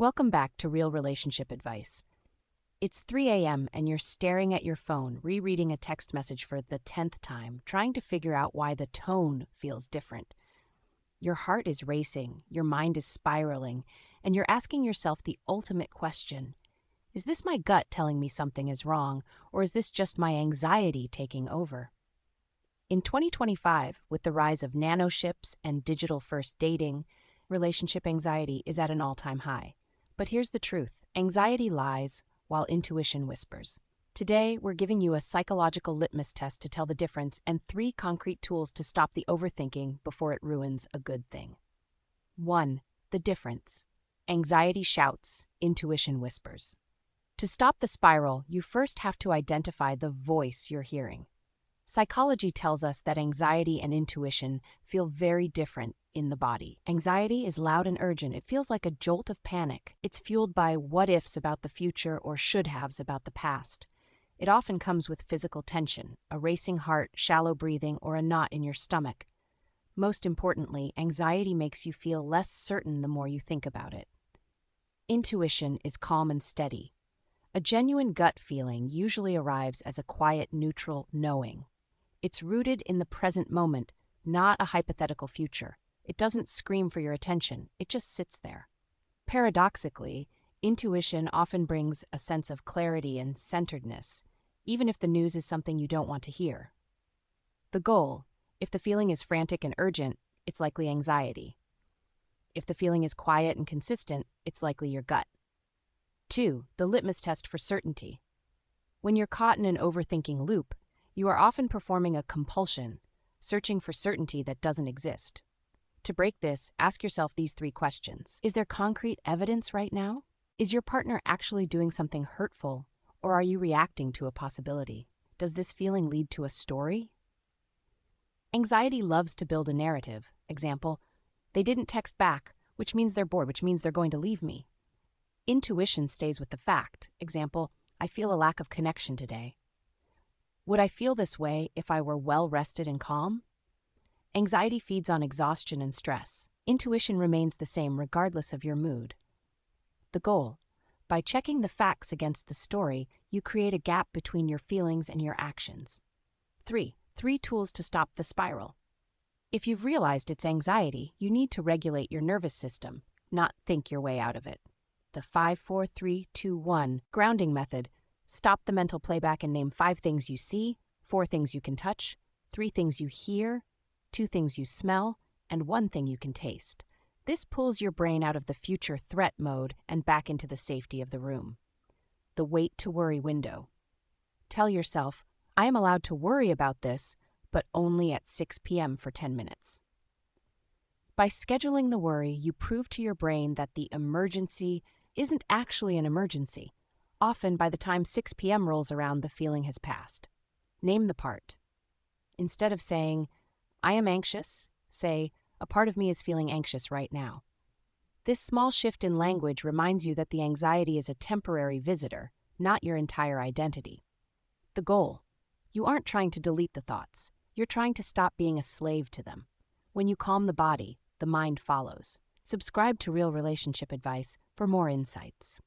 Welcome back to Real Relationship Advice. It's 3 a.m. and you're staring at your phone, rereading a text message for the 10th time, trying to figure out why the tone feels different. Your heart is racing, your mind is spiraling, and you're asking yourself the ultimate question. Is this my gut telling me something is wrong, or is this just my anxiety taking over? In 2025, with the rise of nanoships and digital-first dating, relationship anxiety is at an all-time high. But here's the truth. Anxiety lies while intuition whispers. Today, we're giving you a psychological litmus test to tell the difference and 3 concrete tools to stop the overthinking before it ruins a good thing. 1. The difference. Anxiety shouts, intuition whispers. To stop the spiral, you first have to identify the voice you're hearing. Psychology tells us that anxiety and intuition feel very different in the body. Anxiety is loud and urgent. It feels like a jolt of panic. It's fueled by what-ifs about the future or should-haves about the past. It often comes with physical tension, a racing heart, shallow breathing, or a knot in your stomach. Most importantly, anxiety makes you feel less certain the more you think about it. Intuition is calm and steady. A genuine gut feeling usually arrives as a quiet, neutral knowing. It's rooted in the present moment, not a hypothetical future. It doesn't scream for your attention, it just sits there. Paradoxically, intuition often brings a sense of clarity and centeredness, even if the news is something you don't want to hear. The goal: if the feeling is frantic and urgent, it's likely anxiety. If the feeling is quiet and consistent, it's likely your gut. 2. The litmus test for certainty. When you're caught in an overthinking loop, you are often performing a compulsion, searching for certainty that doesn't exist. To break this, ask yourself these 3 questions. Is there concrete evidence right now? Is your partner actually doing something hurtful, or are you reacting to a possibility? Does this feeling lead to a story? Anxiety loves to build a narrative. Example, they didn't text back, which means they're bored, which means they're going to leave me. Intuition stays with the fact. Example, I feel a lack of connection today. Would I feel this way if I were well-rested and calm? Anxiety feeds on exhaustion and stress. Intuition remains the same regardless of your mood. The goal: by checking the facts against the story, you create a gap between your feelings and your actions. 3 tools to stop the spiral. If you've realized it's anxiety, you need to regulate your nervous system, not think your way out of it. The 5-4-3-2-1 grounding method. Stop the mental playback and name 5 things you see, 4 things you can touch, 3 things you hear, 2 things you smell, and 1 thing you can taste. This pulls your brain out of the future threat mode and back into the safety of the room. The wait to worry window. Tell yourself, I am allowed to worry about this, but only at 6 p.m. for 10 minutes. By scheduling the worry, you prove to your brain that the emergency isn't actually an emergency. Often, by the time 6 p.m. rolls around, the feeling has passed. Name the part. Instead of saying, I am anxious, say, a part of me is feeling anxious right now. This small shift in language reminds you that the anxiety is a temporary visitor, not your entire identity. The goal: you aren't trying to delete the thoughts. You're trying to stop being a slave to them. When you calm the body, the mind follows. Subscribe to Real Relationship Advice for more insights.